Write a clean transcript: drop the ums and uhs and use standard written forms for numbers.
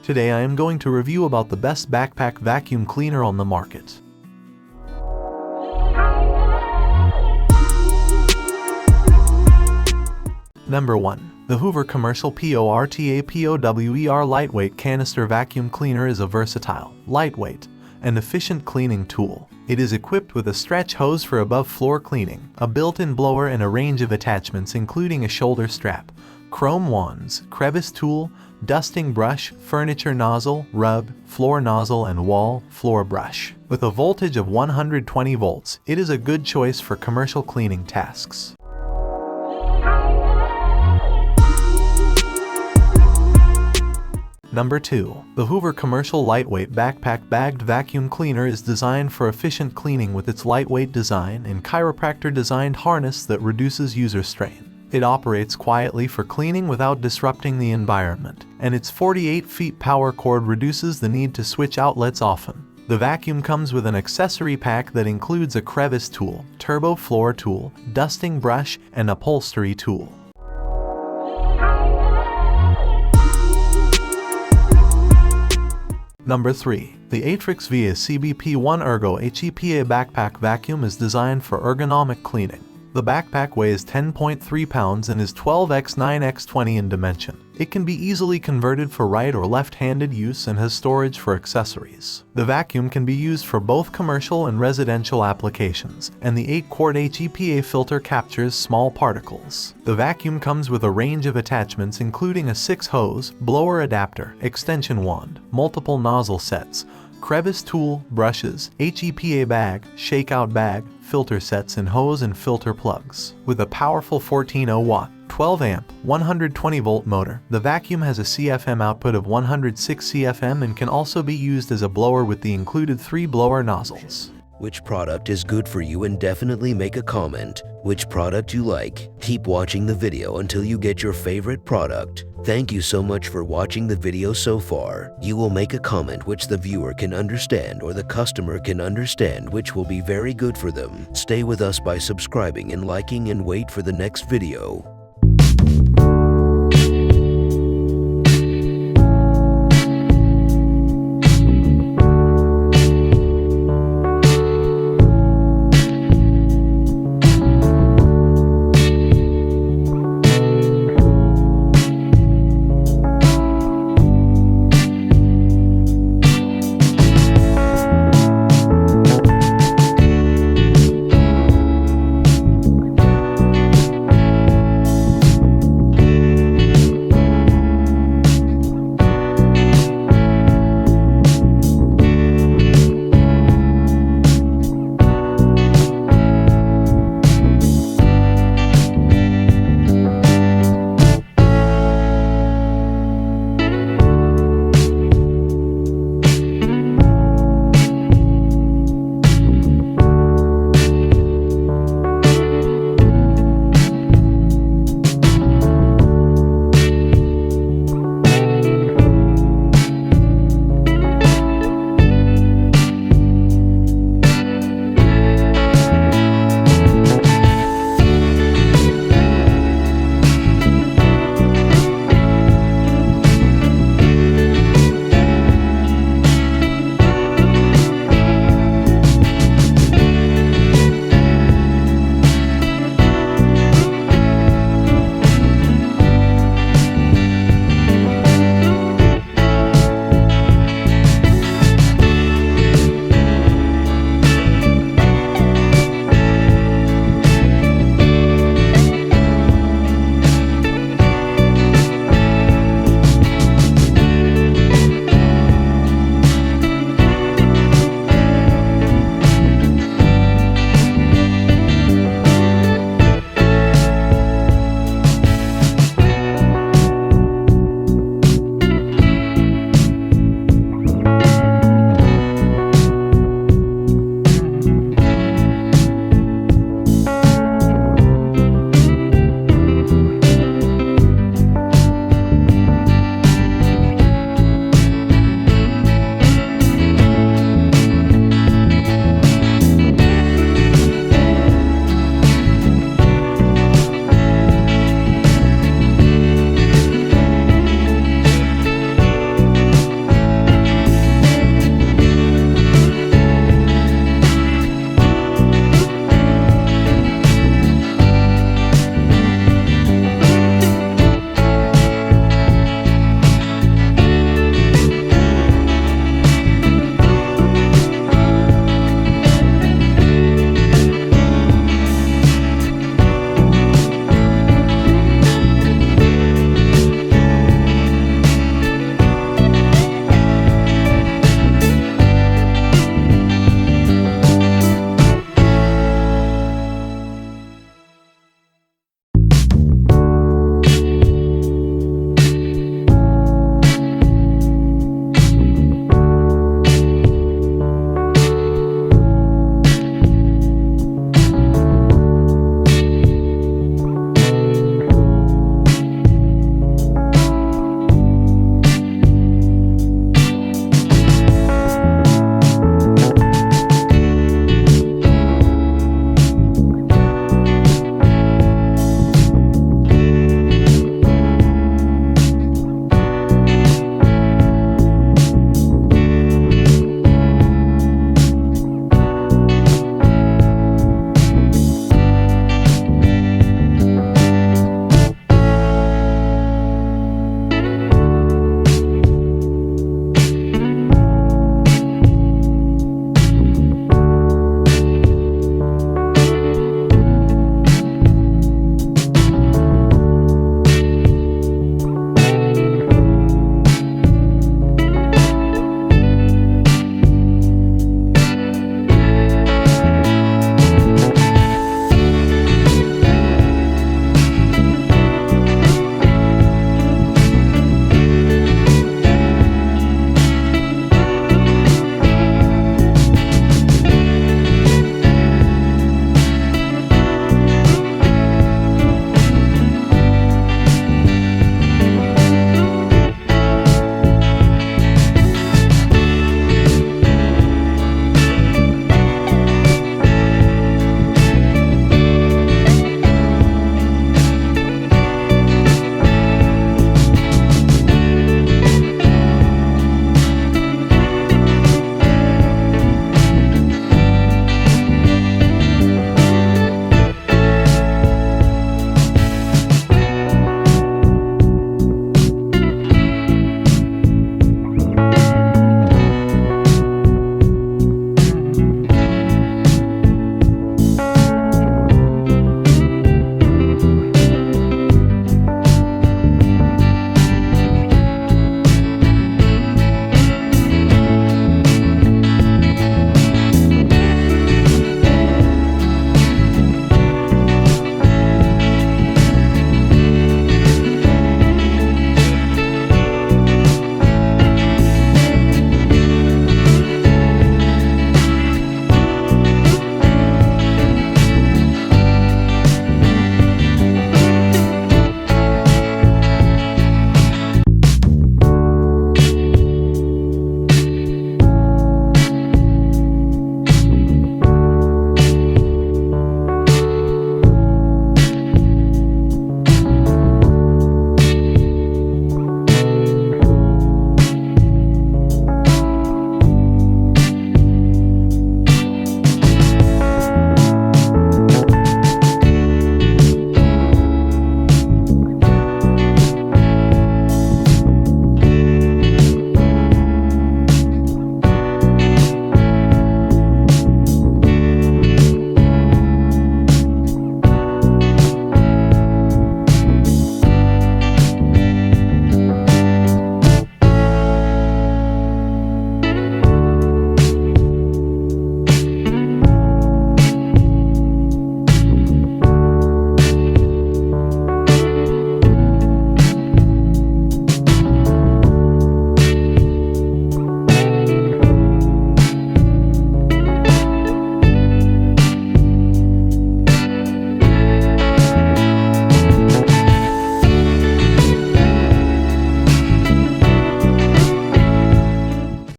Today I am going to review about the best backpack vacuum cleaner on the market. Number 1. The Hoover Commercial Portapower Lightweight Canister Vacuum Cleaner is a versatile, lightweight, and efficient cleaning tool. It is equipped with a stretch hose for above-floor cleaning, a built-in blower, and a range of attachments including a shoulder strap, chrome wands, crevice tool, dusting brush, furniture nozzle, rub, floor nozzle, and wall, floor brush. With a voltage of 120 volts, it is a good choice for commercial cleaning tasks. Number 2. The Hoover Commercial Lightweight Backpack Bagged Vacuum Cleaner is designed for efficient cleaning with its lightweight design and chiropractor-designed harness that reduces user strain. It operates quietly for cleaning without disrupting the environment, and its 48 feet power cord reduces the need to switch outlets often. The vacuum comes with an accessory pack that includes a crevice tool, turbo floor tool, dusting brush, and upholstery tool. Number 3. The Atrix Ergo HEPA Backpack Vacuum is designed for ergonomic cleaning. The backpack weighs 10.3 pounds and is 12x9x20 in dimension. It can be easily converted for right or left-handed use and has storage for accessories. The vacuum can be used for both commercial and residential applications, and the 8-quart HEPA filter captures small particles. The vacuum comes with a range of attachments including a 6-hose, blower adapter, extension wand, multiple nozzle sets, crevice tool, brushes, HEPA bag, shakeout bag, filter sets, and hose and filter plugs. With a powerful 14-watt, 12-amp, 120-volt motor, the vacuum has a CFM output of 106 CFM and can also be used as a blower with the included 3 blower nozzles. Which product is good for you, and definitely make a comment which product you like. Keep watching the video until you get your favorite product. Thank you so much for watching the video so far. You will make a comment which the viewer can understand or the customer can understand, which will be very good for them. Stay with us by subscribing and liking and wait for the next video.